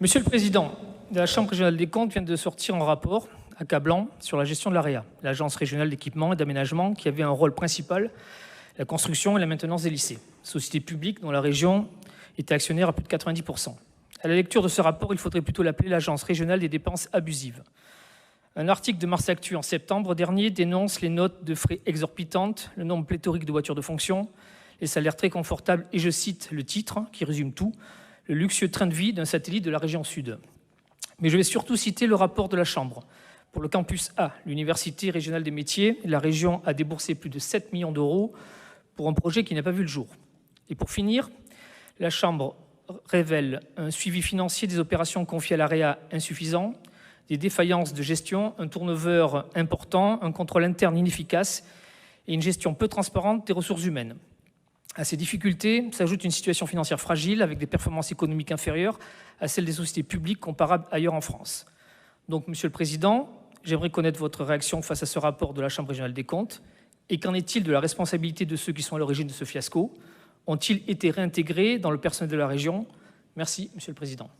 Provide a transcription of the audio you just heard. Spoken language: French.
Monsieur le Président, la Chambre régionale des comptes vient de sortir un rapport accablant sur la gestion de l'AREA, l'Agence régionale d'équipement et d'aménagement, qui avait un rôle principal, la construction et la maintenance des lycées, société publique dont la région était actionnaire à plus de 90%. À la lecture de ce rapport, il faudrait plutôt l'appeler l'Agence régionale des dépenses abusives. Un article de Mars Actu en septembre dernier dénonce les notes de frais exorbitantes, le nombre pléthorique de voitures de fonction, les salaires très confortables et, je cite le titre qui résume tout, le luxueux train de vie d'un satellite de la région Sud. Mais je vais surtout citer le rapport de la Chambre. Pour le campus A, l'Université régionale des métiers, la région a déboursé plus de 7 millions d'euros pour un projet qui n'a pas vu le jour. Et pour finir, la Chambre révèle un suivi financier des opérations confiées à l'AREA insuffisant, des défaillances de gestion, un turnover important, un contrôle interne inefficace et une gestion peu transparente des ressources humaines. À ces difficultés s'ajoute une situation financière fragile avec des performances économiques inférieures à celles des sociétés publiques comparables ailleurs en France. Donc, Monsieur le Président, j'aimerais connaître votre réaction face à ce rapport de la Chambre régionale des comptes. Et qu'en est-il de la responsabilité de ceux qui sont à l'origine de ce fiasco? Ont-ils été réintégrés dans le personnel de la région? Merci, Monsieur le Président.